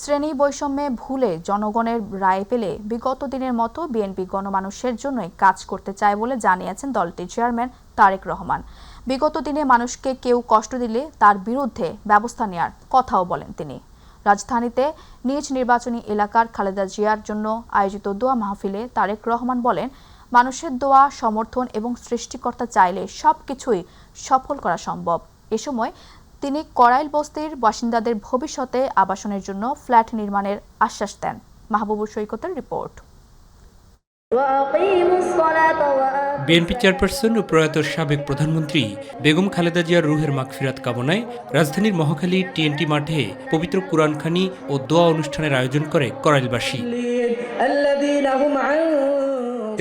শ্রেণী বৈষম্যে ভুলে জনগণের রায় পেলে বিগত দিনের মতো বিএনপি গণমানুষের জন্যই কাজ করতে চায় বলে জানিয়েছেন দলটির চেয়ারম্যান তারেক রহমান। বিগত দিনে মানুষকে কেউ কষ্ট দিলে তার বিরুদ্ধে ব্যবস্থা নেওয়ার কথাও বলেন তিনি। রাজধানীতে নিজ নির্বাচনী এলাকার খালেদা জিয়ার জন্য আয়োজিত দোয়া মাহফিলে তারেক রহমান বলেন, মানুষের দোয়া, সমর্থন এবং সৃষ্টিকর্তা চাইলে সবকিছুই সফল করা সম্ভব। এ সময় তিনি করাইল বস্তির বাসিন্দাদের ভবিষ্যতে আবাসনের জন্য ফ্ল্যাট নির্মাণের আশ্বাস দেন। মাহবুবুর সৈকতের রিপোর্ট। বিএনপি চেয়ারপারসন ও প্রয়াত সাবেক প্রধানমন্ত্রী বেগম খালেদা জিয়ার রুহের মাগফিরাত কামনায় রাজধানীর মহাখালী টিএনটি মাঠে পবিত্র কুরআনখানি ও দোয়া অনুষ্ঠানের আয়োজন করে করাইলবাসী।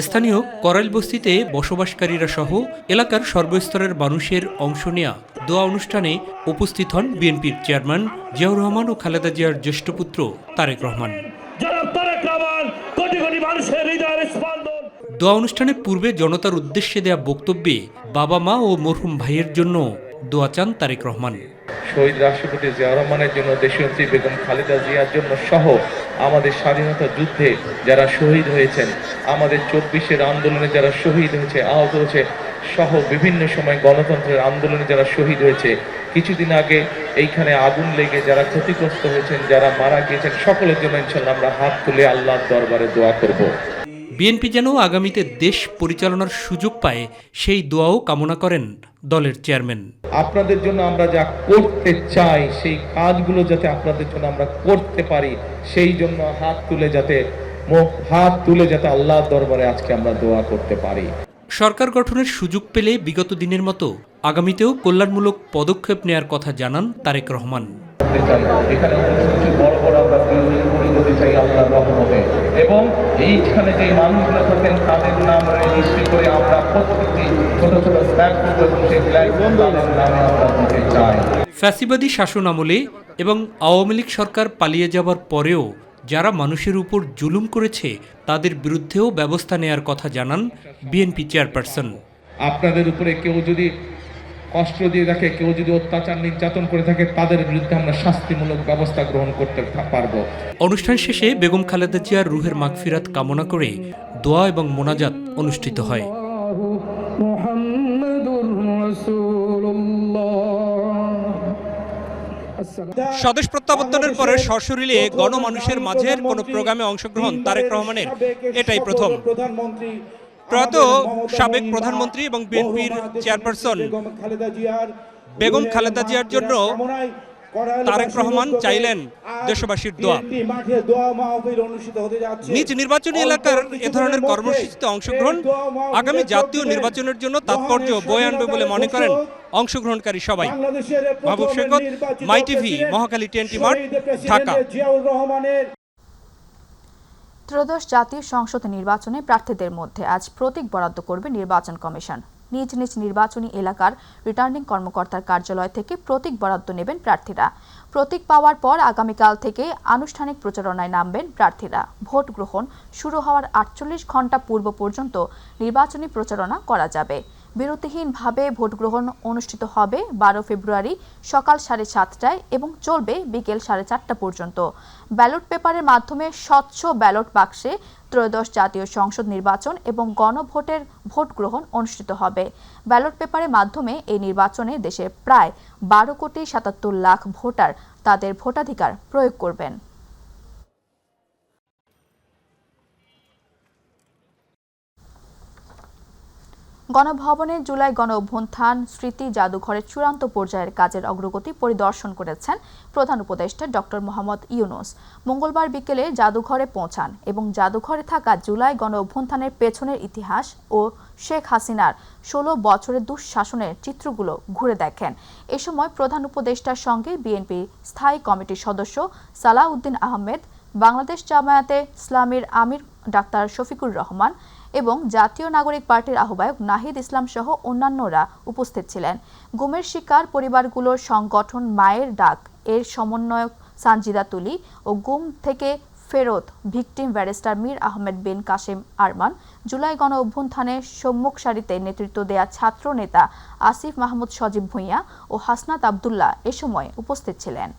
স্থানীয় করাইল বস্তিতে বসবাসকারীরা সহ এলাকার সর্বস্তরের মানুষের অংশ নেয়া দোয়া অনুষ্ঠানে উপস্থিত হন বিএনপির চেয়ারম্যান জিয়াউর রহমান ও খালেদা জিয়ার জ্যেষ্ঠ পুত্র তারেক রহমান। দোয়া অনুষ্ঠানের পূর্বে জনতার উদ্দেশ্যে দেয়া বক্তব্যে বাবা মা ও মরহুম ভাইয়ের জন্য দোয়া চান তারেক রহমান। শহীদ রাষ্ট্রপতি জিয়াউর রহমানের জন্য, দেশনেত্রী বেগম খালেদা জিয়ার জন্য সহ আমাদের স্বাধীনতা যুদ্ধে যারা শহীদ হয়েছেন, আমাদের 24-এর আন্দোলনে যারা শহীদ হয়েছে, আহত হয়েছে, সহ বিভিন্ন সময় গণতন্ত্রের আন্দোলনে যারা শহীদ হয়েছে, কিছুদিন আগে এইখানে আগুন লেগে যারা ক্ষতিগ্রস্ত হয়েছেন, যারা মারা গিয়েছেন, সকলের জন্য ইনশাআল্লাহ আমরা হাত তুলে আল্লাহর দরবারে দোয়া করব। বিএনপি যেন আগামীতে দেশ পরিচালনার সুযোগ পায় সেই দোয়াও কামনা করেন দলের চেয়ারম্যান। আপনাদের জন্য আমরা যা করতে চাই সেই কাজগুলো যাতে আপনাদের জন্য আমরা করতে পারি, সেই জন্য হাত তুলে যাতে আল্লাহর দরবারে আজকে আমরা দোয়া করতে পারি। সরকার গঠনের সুযোগ পেলে বিগত দিনের মতো আগামীতেও কল্যাণমূলক পদক্ষেপ নেয়ার কথা জানান তারেক রহমান। এখানে বড় বড় আমরা পরিণতি চাই আল্লাহর রহমতে, এবং এইখানে যে মানুষগুলো থাকেন তাদের নাম রেজিস্ট্রি করে আমরা প্রত্যেকটি ছোট ছোট ফ্ল্যাগ করব এবং সেই ফ্ল্যাগগুলো তাদের নামে আমরা দিতে চাই। ফ্যাসিবাদী শাসন আমলে এবং আওয়ামী লীগ সরকার পালিয়ে যাবার পরেও যারা মানুষের উপর জুলুম করেছে তাদের বিরুদ্ধেও ব্যবস্থা নেয়ার কথা জানান বিএনপি চেয়ারপারসন। আপনাদের উপরে কেউ যদি কষ্ট দিয়ে থাকে, কেউ যদি অত্যাচার নির্যাতন করে থাকে, তাদের বিরুদ্ধে আমরা শাস্তিমূলক ব্যবস্থা গ্রহণ করতে পারবো। অনুষ্ঠান শেষে বেগম খালেদা জিয়ার রুহের মাগফিরাত কামনা করে দোয়া এবং মোনাজাত অনুষ্ঠিত হয়। স্বদেশ প্রত্যাবর্তনের পরে সশরীরে গণমানুষের মাঝের কোনো প্রোগ্রামে অংশগ্রহণ তারেক রহমানের এটাই প্রথম। প্রয়াত সাবেক প্রধানমন্ত্রী এবং বিএনপির চেয়ারপারসন বেগম খালেদা জিয়ার জন্য তারেক রহমান চাইলেন দেশবাসীর দোয়া। নিজ নির্বাচনী এলাকার এ ধরনের কর্মসূচিতে অংশগ্রহণ আগামী জাতীয় নির্বাচনের জন্য তাৎপর্য বয়ে আনবে বলে মনে করেন অংশগ্রহণকারী সবাই। মাহবুব সৈকত, মাই টিভি, মহাখালী টিএনটি মাঠ, ঢাকা। ত্রয়োদশ জাতীয় সংসদ নির্বাচনে প্রার্থীদের মধ্যে আজ প্রতীক বরাদ্দ করবে নির্বাচন কমিশন। নিজ নিজ নির্বাচনী এলাকার রিটার্নিং কর্মকর্তার কার্যালয় থেকে প্রতীক বরাদ্দ নেবেন প্রার্থীরা। প্রতীক পাওয়ার পর আগামীকাল থেকে আনুষ্ঠানিক প্রচারণায় নামবেন প্রার্থীরা। ভোট গ্রহণ শুরু হওয়ার 48 ঘণ্টা পূর্ব পর্যন্ত নির্বাচনী প্রচারণা করা যাবে। বিরতিহীনভাবে ভোট গ্রহণ অনুষ্ঠিত হবে 12 ফেব্রুয়ারি সকাল 7:30টায় এবং চলবে বিকেল 4:30টা পর্যন্ত। ব্যালট পেপারের মাধ্যমে স্বচ্ছ ব্যালট বাক্সে ত্রয়োদশ জাতীয় সংসদ নির্বাচন এবং গণভোটের ভোট গ্রহণ অনুষ্ঠিত হবে। ব্যালট পেপারের মাধ্যমে এই নির্বাচনে দেশের প্রায় 12,77,00,000 ভোটার তাদের ভোটাধিকার প্রয়োগ করবেন। গণভবনে জুলাই গণ অভ্যুত্থান স্মৃতি জাদুঘরের চূড়ান্ত পর্যায়ের কাজের অগ্রগতি পরিদর্শন করেছেন প্রধান উপদেষ্টা ডক্টর মোহাম্মদ ইউনূস। মঙ্গলবার বিকেলে জাদুঘরে পৌঁছান এবং জাদুঘরে থাকা জুলাই গণ অভ্যুত্থানের পেছনের ইতিহাস ও শেখ হাসিনার 16 বছরের দুঃশাসনের চিত্রগুলো ঘুরে দেখেন। এ সময় প্রধান উপদেষ্টার সঙ্গে বিএনপি স্থায়ী কমিটির সদস্য সালাউদ্দিন আহমেদ, বাংলাদেশ জামায়াতে ইসলামীর আমির ডাক্তার শফিকুর রহমান এবং জাতীয় নাগরিক পার্টির আহ্বায়ক নাহিদ ইসলাম সহ অন্যান্যরা উপস্থিত ছিলেন। গুমের শিকার পরিবারগুলোর সংগঠন মায়ের ডাক এর সমন্বয়ক সানজিদা তুলি ও গুম থেকে ফেরত ভিকটিম ব্যারিস্টার মীর আহমেদ বিন কাসেম আরমান, জুলাই গণ অভ্যুত্থানে সম্মুখ সারিতে নেতৃত্ব দেয়া ছাত্র নেতা আসিফ মাহমুদ সজীব ভূঁইয়া ও হাসনাত আবদুল্লাহ এ সময় উপস্থিত ছিলেন।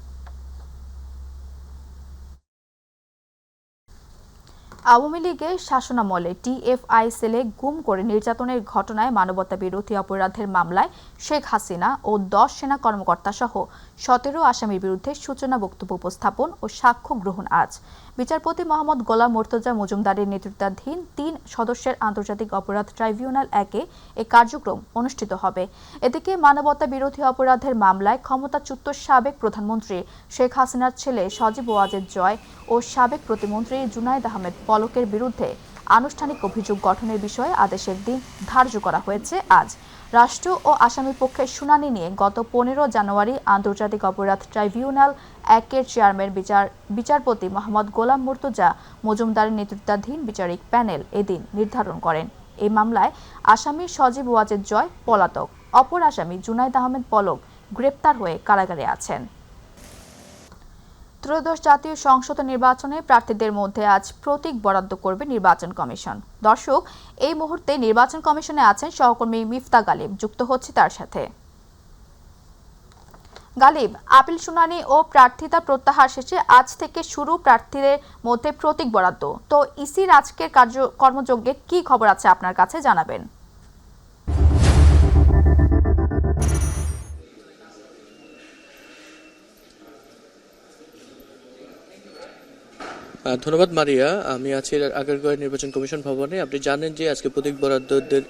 আওয়ামী লীগের শাসনামলে টিএফআই সেলে গুম করে নির্যাতনের ঘটনায় মানবতা বিরোধী অপরাধের মামলায় শেখ হাসিনা ও 10 সেনা কর্মকর্তা সহ 17 আসামির বিরুদ্ধে সূচনা বক্তব্য উপস্থাপন ও সাক্ষ্য গ্রহণ আজ বিচারপতি মোহাম্মদ গোলাম মোর্তজা মজুমদারের নেতৃত্বাধীন 3 সদস্যের আন্তর্জাতিক অপরাধ ট্রাইব্যুনাল 1-এ এই কার্যক্রম অনুষ্ঠিত হবে। এদিকে মানবতা বিরোধী অপরাধের মামলায় ক্ষমতাচ্যুত সাবেক প্রধানমন্ত্রী শেখ হাসিনার ছেলে সজীব ওয়াজেদ জয় ও সাবেক প্রতিমন্ত্রী জুনায়েদ আহমেদ পলকের বিরুদ্ধে আনুষ্ঠানিক অভিযোগ গঠনের বিষয়ে আদেশের দিন ধার্য করা হয়েছে আজ। রাষ্ট্র ও আসামি পক্ষের শুনানি নিয়ে গত 15 জানুয়ারি আন্তর্জাতিক অপরাধ ট্রাইব্যুনাল 1-এর চেয়ারম্যান বিচারপতি মোহাম্মদ গোলাম মোর্তজা মজুমদারের নেতৃত্বাধীন বিচারিক প্যানেল এদিন নির্ধারণ করেন। এই মামলায় আসামি সজীব ওয়াজেদ জয় পলাতক, অপর আসামি জুনায়েদ আহমেদ পলক গ্রেপ্তার হয়ে কারাগারে আছেন। ত্রয়োদশ জাতীয় সংসদ নির্বাচনে প্রার্থীদের মধ্যে আজ প্রতীক বরাদ্দ করবে নির্বাচন কমিশন। দর্শক, এই মুহূর্তে নির্বাচন কমিশনে আছেন সহকর্মী মিফতা গালিব, যুক্ত হচ্ছে তার সাথে। গালিব, আপিল শুনানি ও প্রার্থিতা প্রত্যাহার শেষে আজ থেকে শুরু প্রার্থীদের মধ্যে প্রতীক বরাদ্দ। তো ইসির আজকের কর্মযজ্ঞে কি খবর আছে আপনার কাছে জানাবেন। ধন্যবাদ মারিয়া। আমি আছি আগারগাঁও নির্বাচন কমিশন ভবনে। আপনি জানেন যে আজকে প্রতীক বরাদ্দের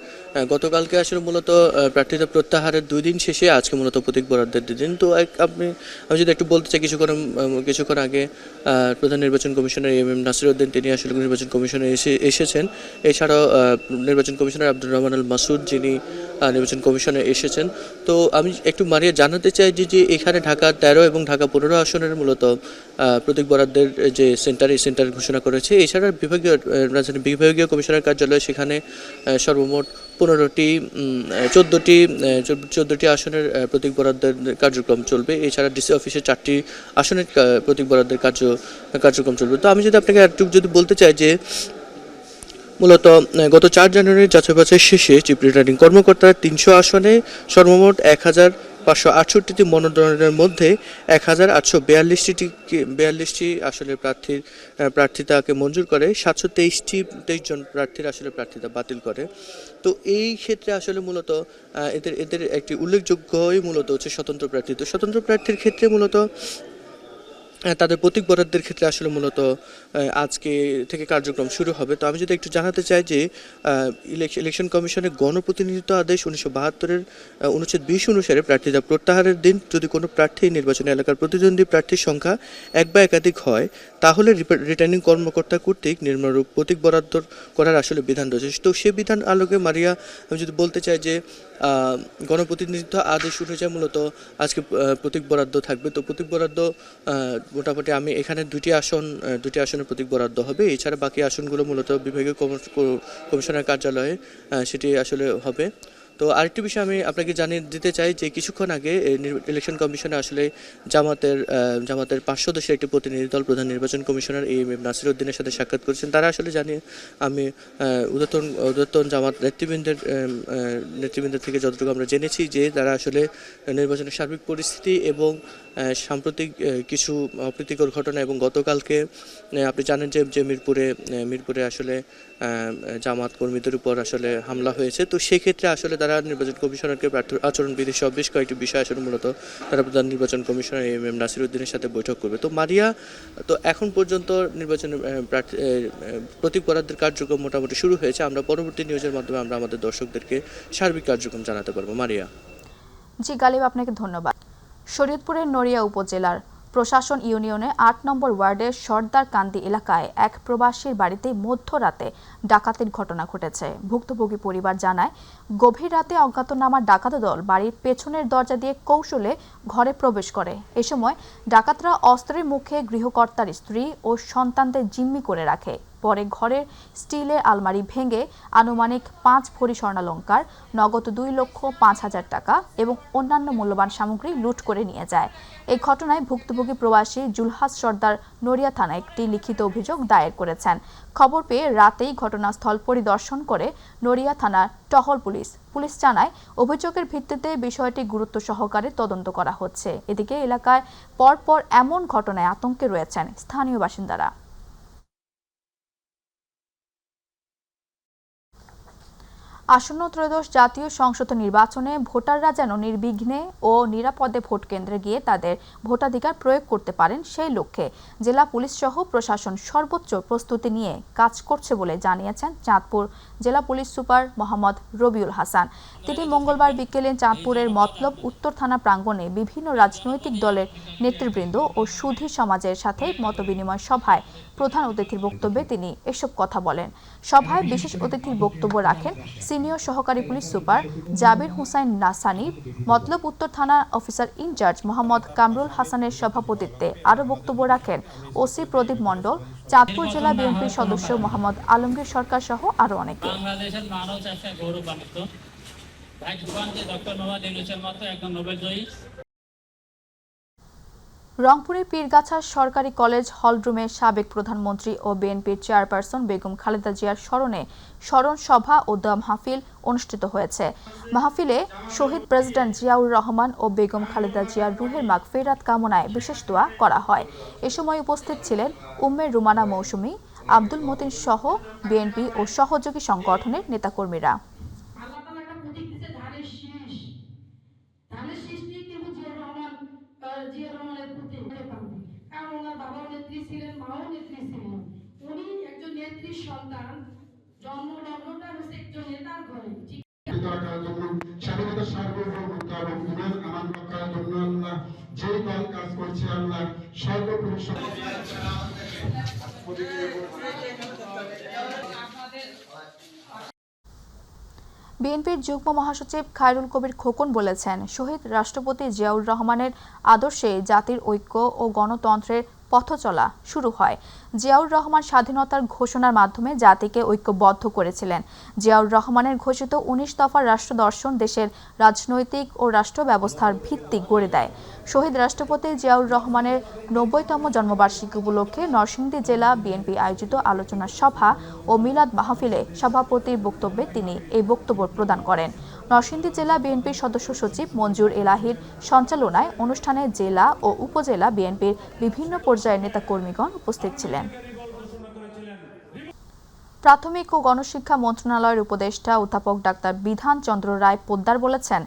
গতকালকে আসলে মূলত প্রার্থীতা প্রত্যাহারের 2 দিন শেষে আজকে মূলত প্রতীক বরাদ্দের 2 দিন। তো আমি যদি একটু বলতে চাই, কিছুক্ষণ আগে প্রধান নির্বাচন কমিশনার এম নাসিরউদ্দিন তিনি আসলে নির্বাচন কমিশনে এসেছেন। এছাড়াও নির্বাচন কমিশনার আব্দুর রহমান আল মাসুদ যিনি নির্বাচন কমিশনে এসেছেন। তো আমি একটু মারিয়া জানাতে চাই যে এখানে ঢাকা 13 এবং ঢাকা 15 আসনের মূলত প্রতীক বরাদ্দের যে সেন্টার ঘোষণা করেছে। এছাড়া বিভাগীয় কমিশনার কার্যালয় সেখানে সর্বমোট 14টি আসনের প্রতীক বরাদ্দের কার্যক্রম চলবে। এছাড়া ডিসি অফিসে 4টি আসনের প্রতীক বরাদ্দের কার্যক্রম চলবে। তো আমি যদি আপনাকে একটু বলতে চাই যে মূলত গত 4 জানুয়ারির যাচাই বাছাই শেষে চিফ রিটার্নিং কর্মকর্তা 300 আসনে সর্বমোট 1568টি মনোনয়নের মধ্যে 1842টি আসলে প্রার্থিতাকে মঞ্জুর করে। 723 জন প্রার্থীর আসলে প্রার্থিতা বাতিল করে। তো এই ক্ষেত্রে আসলে মূলত এদের একটি উল্লেখযোগ্যই মূলত হচ্ছে স্বতন্ত্র প্রার্থী। তো স্বতন্ত্র প্রার্থীর ক্ষেত্রে মূলত তাদের প্রতীক বরাদ্দের ক্ষেত্রে আসলে মূলত আজকে থেকে কার্যক্রম শুরু হবে। তো আমি যদি একটু জানাতে চাই যে ইলেকশন কমিশনের গণপ্রতিনিধিত্ব আদেশ 1972-এর অনুচ্ছেদ 20 অনুসারে প্রার্থিতা প্রত্যাহারের দিন যদি কোনো প্রার্থী নির্বাচনী এলাকার প্রতিদ্বন্দ্বী প্রার্থীর সংখ্যা 1 বা একাধিক হয় তাহলে রিটার্নিং কর্মকর্তা কর্তৃক নিম্নরূপ প্রতীক বরাদ্দ করার আসলে বিধান রয়েছে। তো সেই বিধান আলোকে মারিয়া আমি যদি বলতে চাই যে গণপ্রতিনিধিত্ব আদেশ অনুযায়ী মূলত আজকে প্রতীক বরাদ্দ থাকবে। তো প্রতীক বরাদ্দ মোটামুটি আমি এখানে 2টি আসনের প্রতীক বরাদ্দ হবে। এছাড়া বাকি আসনগুলো মূলত বিভাগীয় কমিশনার কার্যালয়ে সেটি আসলে হবে। তো আরেকটি বিষয় আমি আপনাকে জানিয়ে দিতে চাই যে কিছুক্ষণ আগে ইলেকশন কমিশনে আসলে জামাতের 5 সদস্যের একটি প্রতিনিধি দল প্রধান নির্বাচন কমিশনার এম নাসিরউদ্দিনের সাথে সাক্ষাৎ করেছেন। তারা আসলে আমি উদারতন জামাত নেতৃবৃন্দের থেকে যতটুকু আমরা জেনেছি যে তারা আসলে নির্বাচনের সার্বিক পরিস্থিতি এবং সাম্প্রতিক কিছু অপ্রীতিকর ঘটনা এবং গতকালকে আপনি জানেন যে মিরপুরে আসলে জামাত কর্মীদের উপর আসলে হামলা হয়েছে। তো সেক্ষেত্রে আসলে তারা নির্বাচন কমিশনারকে আচরণবিধি সহ বেশ কয়েকটি বিষয় আসলে মূলত তারা প্রধান নির্বাচন কমিশনার এম নাসিরউদ্দিনের সাথে বৈঠক করবে। তো মারিয়া, তো এখন পর্যন্ত নির্বাচনের প্রতীক বরাদ্দের কার্যক্রম মোটামুটি শুরু হয়েছে। আমরা পরবর্তী নিউজের মাধ্যমে আমরা আমাদের দর্শকদেরকে সার্বিক কার্যক্রম জানাতে পারবো। মারিয়া। জি গালিব, আপনাকে ধন্যবাদ। শরীয়তপুরের নড়িয়া উপজেলার প্রশাসন ইউনিয়নে 8 নম্বর ওয়ার্ডের সর্দারকান্দি এলাকায় এক প্রবাসীর বাড়িতে মধ্যরাতে ডাকাতির ঘটনা ঘটেছে। ভুক্তভোগী পরিবার জানায়, গভীর রাতে অজ্ঞাতনামা ডাকাত দল বাড়ির পেছনের দরজা দিয়ে কৌশলে ঘরে প্রবেশ করে। এ সময় ডাকাতরা অস্ত্রের মুখে গৃহকর্তার স্ত্রী ও সন্তানদের জিম্মি করে রাখে। পরে ঘরের স্টিলের আলমারি ভেঙে আনুমানিক 5 ভরি স্বর্ণালংকার, নগদ 2,05,000 টাকা এবং অন্যান্য মূল্যবান সামগ্রী লুট করে নিয়ে যায়। এই ঘটনায় ভুক্তভোগী প্রবাসী জুলহাস সর্দার নড়িয়া থানায় একটি লিখিত অভিযোগ দায়ের করেছেন। খবর পেয়ে রাতেই ঘটনাস্থল পরিদর্শন করে নড়িয়া থানার টহল পুলিশ জানায়, অভিযোগের ভিত্তিতে বিষয়টি গুরুত্ব সহকারে তদন্ত করা হচ্ছে। এদিকে এলাকায় পরপর এমন ঘটনায় আতঙ্কে রয়েছেন স্থানীয় বাসিন্দারা। আসন্ন ত্রয়োদশ জাতীয় সংসদ নির্বাচনে ভোটাররা যেন নির্বিঘ্নে ও নিরাপদে ভোট কেন্দ্রে গিয়ে তাদের ভোটাধিকার প্রয়োগ করতে পারেন সেই লক্ষ্যে জেলা পুলিশ সহ প্রশাসন সর্বোচ্চ প্রস্তুতি নিয়ে কাজ করছে বলে জানিয়েছেন চাঁদপুর জেলা পুলিশ সুপার মোহাম্মদ রবিউল হাসান। তিনি মঙ্গলবার বিকেলে চাঁদপুরের মতলব উত্তর থানা প্রাঙ্গণে বিভিন্ন রাজনৈতিক দলের নেতৃবৃন্দ ও সুধী সমাজের সাথে মতবিনিময় সভায় প্রধান অতিথির বক্তব্যে তিনি এসব কথা বলেন। সভায় বিশেষ অতিথির বক্তব্য রাখেন সিনিয়র সহকারী পুলিশ সুপার জাবির হুসাইন নাসানি। মতলব উত্তর থানা অফিসার ইনচার্জ মোহাম্মদ কামরুল হাসানের সভাপতিত্বে আরও বক্তব্য রাখেন ওসি প্রদীপ মণ্ডল, চাঁদপুর জেলা বিএনপির সদস্য মোহাম্মদ আলমগীর সরকার সহ আরও অনেকে। বাংলাদেশের মানুষ একটা গৌরবান্বিত, ভাগ্যবান যে ডক্টর মোহাম্মদ ইউনূসের মতো একজন নোবেলজয়ী। রংপুরের পীরগাছা সরকারি কলেজ হলরুমে সাবেক প্রধানমন্ত্রী ও বিএনপির চেয়ারপারসন বেগম খালেদা জিয়ার স্মরণে স্মরণ সভা ও দোয়া মাহফিল অনুষ্ঠিত হয়েছে। মাহফিলে শহীদ প্রেসিডেন্ট জিয়াউর রহমান ও বেগম খালেদা জিয়ার রুহের মাগফিরাত কামনায় বিশেষ দোয়া করা হয়। এ সময় উপস্থিত ছিলেন উম্মে রুমানা মৌসুমী, আব্দুল মতিন সহ বিএনপি ও সহযোগী সংগঠনের নেতাকর্মীরা। স্বাধীনতা সার্বভৌমত্ব এবং বিমান আমান রক্ষার জন্য আল্লাহ যে দল কাজ করছে আল্লাহ সর্বপুরুষ। বিএনপির যুগ্ম মহাসচিব খায়রুল কবির খোকন বলেছেন, শহীদ রাষ্ট্রপতি জিয়াউর রহমানের আদর্শে জাতির ঐক্য ও গণতন্ত্রের পথচলা শুরু হয়। জিয়াউর রহমান স্বাধীনতার ঘোষণার মাধ্যমে জাতিকে ঐক্যবদ্ধ করেছিলেন। জিয়াউর রহমানের ঘোষিত ১৯ দফার রাষ্ট্র দর্শন দেশের রাজনৈতিক ও রাষ্ট্র ব্যবস্থার ভিত্তি গড়ে দেয়। শহীদ রাষ্ট্রপতি জিয়াউর রহমানের ৯০তম জন্মবার্ষিকী উপলক্ষে নরসিংদী জেলা বিএনপি আয়োজিত আলোচনা সভা ও মিলাদ মাহফিলে সভাপতির বক্তব্যে তিনি এই বক্তব্য প্রদান করেন। নরসিংদী জেলা বিএনপির সদস্য সচিব মঞ্জুর এলাহির সঞ্চালনায় অনুষ্ঠানে জেলা ও উপজেলা বিএনপির বিভিন্ন পর্যায়ের নেতাকর্মীগণ উপস্থিত ছিলেন। প্রাথমিক ও গণশিক্ষা মন্ত্রণালয়ের উপদেষ্টা অধ্যাপক ডাক্তার বিধান চন্দ্র রায় পোদ্দার বলেছেন,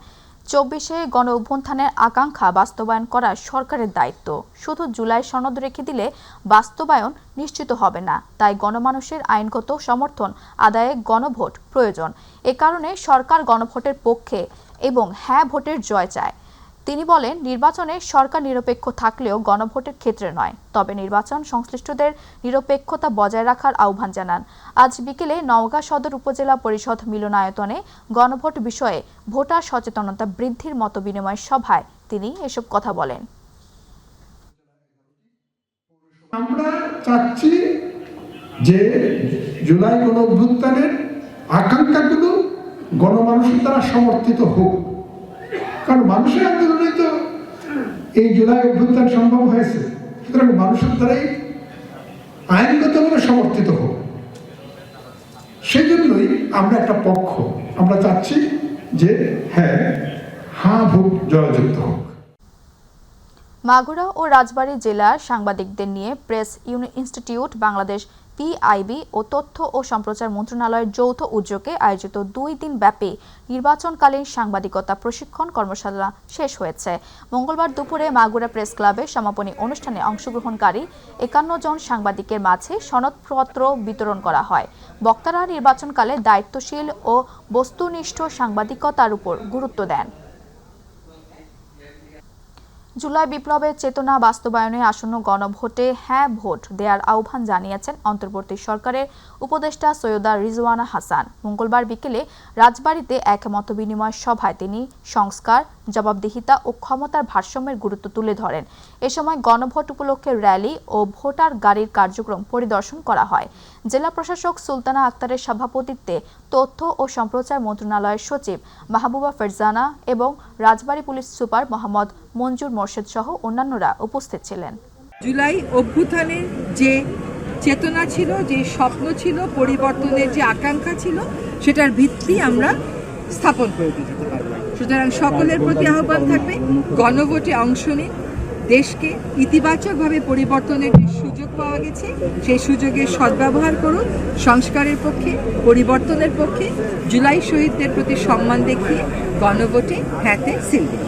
২৪শে গণ অভ্যুত্থানের আকাঙ্ক্ষা বাস্তবায়ন করা সরকারের দায়িত্ব। শুধু জুলাই সনদ রেখে দিলে বাস্তবায়ন নিশ্চিত হবে না, তাই গণমানুষের আইনগত সমর্থন আদায়ে গণভোট প্রয়োজন। এ কারণে সরকার গণভোটের পক্ষে এবং হ্যাঁ ভোটের জয় চায়। তিনি বলেন, নির্বাচনে সরকার নিরপেক্ষ থাকলেও গণভোটের ক্ষেত্রে নয়, তবে নির্বাচন সংশ্লিষ্টদের নিরপেক্ষতা বজায় রাখার আহ্বান জানান। আজ বিকেলে নওগাঁ সদর উপজেলা পরিষদ মিলনায়তনে গণভোট বিষয়ে ভোটার সচেতনতা বৃদ্ধির মতবিনিময় সভায় তিনি এসব কথা বলেন। আমরা চাচ্ছি যে জুলাই গণ অভ্যুত্থানের আকাঙ্ক্ষাগুলো গণমানুষের দ্বারা সমর্থিত হোক, কারণ মানুষের আন্দোলনে তো এই জুলাই অভ্যুত্থান সম্ভব হয়েছে। সুতরাং মানুষের দ্বারাই আইনগতভাবে সমর্থিত হোক। সেই জন্যই আমরা একটা পক্ষ, আমরা চাচ্ছি যে হ্যাঁ ভোট জয়যুক্ত হোক। মাগুরা ও রাজবাড়ী জেলার সাংবাদিকদের নিয়ে প্রেস ইনস্টিটিউট বাংলাদেশ, পিআইবি ও তথ্য ও সম্প্রচার মন্ত্রণালয়ের যৌথ উদ্যোগে আয়োজিত ২ দিন ব্যাপী নির্বাচনকালীন সাংবাদিকতা প্রশিক্ষণ কর্মশালা শেষ হয়েছে। মঙ্গলবার দুপুরে মাগুরা প্রেস ক্লাবে সমাপনী অনুষ্ঠানে অংশগ্রহণকারী ৫১ জন সাংবাদিকের মাঝে সনদপত্র বিতরণ করা হয়। বক্তারা নির্বাচনকালে দায়িত্বশীল ও বস্তুনিষ্ঠ সাংবাদিকতার উপর গুরুত্ব দেন। জুলাই বিপ্লবের চেতনা বাস্তবায়নে আসন্ন গণভোটে হ্যাঁ ভোট দেওয়ার আহ্বান জানিয়েছেন অন্তর্বর্তী সরকারের উপদেষ্টা সৈয়দা রিজওয়ানা হাসান। মঙ্গলবার বিকেলে রাজবাড়ীতে এক মতবিনিময় সভায় তিনি সংস্কার, জবাবদিহিতা ও ক্ষমতার ভারসাম্যের গুরুত্ব তুলে ধরেন। এ সময় গণভোট উপলক্ষে র্যালি ও ভোটার গাড়ির কার্যক্রম পরিদর্শন করা হয়। জেলা প্রশাসক সুলতানা আক্তারের সভাপতিত্বে তথ্য ও সম্প্রচার মন্ত্রণালয়ের সচিব মাহবুবা ফারজানা এবং রাজবাড়ী পুলিশ সুপার মোহাম্মদ মঞ্জুর মোর্শেদ সহ অন্যান্যরা উপস্থিত ছিলেন। জুলাই অভ্যুত্থানের যে চেতনা ছিল, যে স্বপ্ন ছিল, পরিবর্তনের যে আকাঙ্ক্ষা ছিল, সেটার ভিত্তি আমরা স্থাপন করে দিতে পারব। সুতরাং সকলের প্রতি আহ্বান থাকবে, গণভোটে অংশ নিন, দেশকে ইতিবাচকভাবে পরিবর্তনের যে সুযোগ পাওয়া গেছে সেই সুযোগের সদ্ব্যবহার করুন, সংস্কারের পক্ষে, পরিবর্তনের পক্ষে, জুলাই শহীদদের প্রতি সম্মান দেখিয়ে গণভোটে হ্যাঁতে সিল দিন।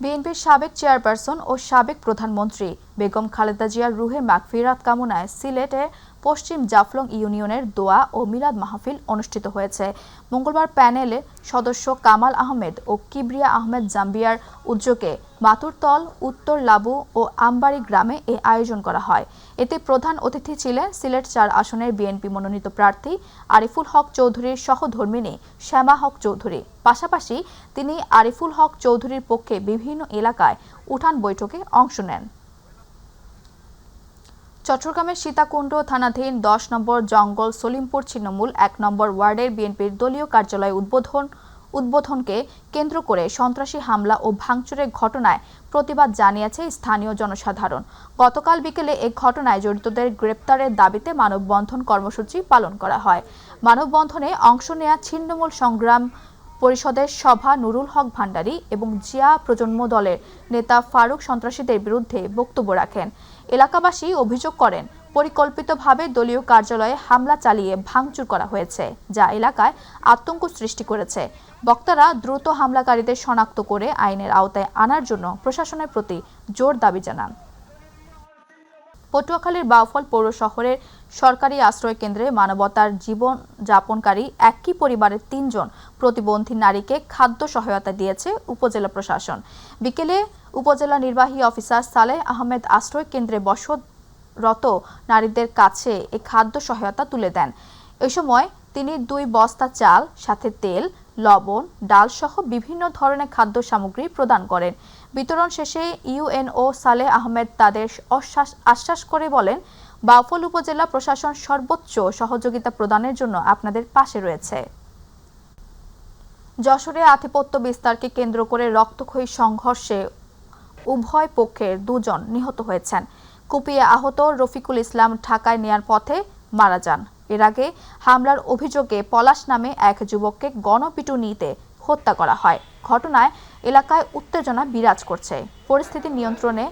বিএনপির সাবেক চেয়ারপারসন ও সাবেক প্রধানমন্ত্রী বেগম খালেদা জিয়ার রুহের মাগফিরাত কামনায় সিলেটে পশ্চিম জাফলং ইউনিয়নের দোয়া ও মিলাদ মাহফিল অনুষ্ঠিত হয়েছে। মঙ্গলবার প্যানেলে সদস্য কামাল আহমেদ ও কিবরিয়া আহমেদ জাম্বিয়ার উদ্যোগে মাতুরতল, উত্তর লাবু ও আমবাড়ি গ্রামে এ আয়োজন করা হয়। এতে প্রধান অতিথি ছিলেন সিলেট ৪ আসনের বিএনপি মনোনীত প্রার্থী আরিফুল হক চৌধুরীর সহধর্মিণী শ্যামা হক চৌধুরী। পাশাপাশি তিনি আরিফুল হক চৌধুরীর পক্ষে বিভিন্ন এলাকায় উঠান বৈঠকে অংশ নেন। চট্টগ্রামের সীতাকুণ্ড থানাধীন ১০ নম্বর জঙ্গল সলিমপুর ছিন্নমূল ১ নম্বর ওয়ার্ডের বিএনপির দলীয় কার্যালয় উদ্বোধনকে কেন্দ্র করে সন্ত্রাসী হামলা ও ভাঙচুরের ঘটনায় প্রতিবাদ জানিয়েছে স্থানীয় জনসাধারণ। গতকাল বিকেলে এই ঘটনায় জড়িতদের গ্রেপ্তারের দাবিতে মানববন্ধন কর্মসূচি পালন করা হয়। মানববন্ধনে অংশ নেয়া ছিন্নমূল সংগ্রাম পরিষদের সভা নুরুল হক ভান্ডারী এবং জিয়া প্রজন্ম দলের নেতা ফারুক সন্ত্রাসীদের বিরুদ্ধে বক্তব্য রাখেন। এলাকাবাসী অভিযোগ করেন, পরিকল্পিতভাবে দলীয় কার্যালয়ে হামলা চালিয়ে ভাঙচুর করা হয়েছে, যা এলাকায় আতঙ্ক সৃষ্টি করেছে। বক্তারা দ্রুত হামলাকারীদের শনাক্ত করে আইনের আওতায় আনার জন্য প্রশাসনের প্রতি জোর দাবি জানান। পটুয়াখালীর বাউফল পৌর শহরের সরকারি আশ্রয় কেন্দ্রে মানবতার জীবন যাপনকারী একই পরিবারের ৩ জন প্রতিবন্ধী নারীকে খাদ্য সহায়তা দিয়েছে উপজেলা প্রশাসন। বিকেলে উপজেলা নির্বাহী অফিসার সালেহ আহমেদ আশ্রয় কেন্দ্রে বসতরত নারীদের কাছে এই খাদ্য সহায়তা তুলে দেন। এ সময় তিনি 2 বস্তা চাল, সাথে তেল, লবণ, ডাল সহ বিভিন্ন ধরনের খাদ্য সামগ্রী প্রদান করেন। বিতরণ শেষে ইউএনও সালেহ আহমেদ তাদের আশ্বাস করে বলেন, বাউফল উপজেলা প্রশাসন সর্বোচ্চ সহযোগিতা প্রদানের জন্য আপনাদের পাশে রয়েছে। যশোরে আধিপত্য বিস্তারকে কেন্দ্র করে রক্তক্ষয়ী সংঘর্ষে উভয় পক্ষের 2 জন নিহত হয়েছেন। কুপিয়ে আহত রফিকুল ইসলাম ঢাকায় নেয়ার পথে মারা যান। এর আগে হামলার অভিযোগে পলাশ নামে এক যুবককে গণপিটুনিতে হত্যা করা হয়। ঘটনায় এলাকায় উত্তেজনা বিরাজ করছে। পরিস্থিতি নিয়ন্ত্রণে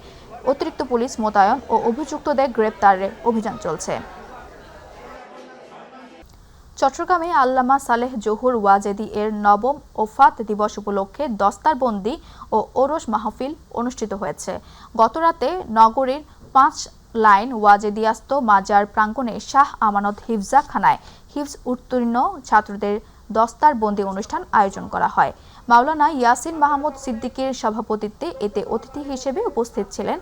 অতিরিক্ত পুলিশ মোতায়েন ও অভিযুক্তদের গ্রেপ্তারের অভিযান চলছে। চট্টগ্রামে আল্লামা সালেহ জহুর ওয়াজেদি এর ৯ম ওফাত দিবস উপলক্ষে দস্তারবন্দি ও ওরস মাহফিল অনুষ্ঠিত হয়েছে। গতরাতে নগরীর ৫ লাইন ওয়াজেদিয়াস্ত মাজার প্রাঙ্গণে শাহ আমানত হিফজা খানায় হিফজ উত্তীর্ণ ছাত্রদের দস্তারবন্দি অনুষ্ঠান আয়োজন করা হয়। মাওলানা ইয়াসিন মাহমুদ সিদ্দিকীর সভাপতিত্বে এতে অতিথি হিসেবে উপস্থিত ছিলেন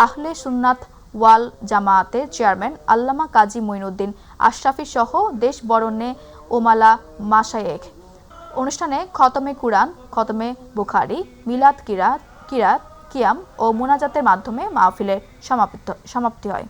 আহলে সুন্নাত ওয়াল জামায়াতের চেয়ারম্যান আল্লামা কাজী মঈনুদ্দিন আশরাফি সহ দেশ বরেণ্য ওমালা মাশায়েখ। অনুষ্ঠানে খতমে কুরআন, খতমে বুখারী, মিলাদ কিরাত, কিয়াম ও মুনাজাতের মাধ্যমে মাহফিলের সমাপ্তি হয়।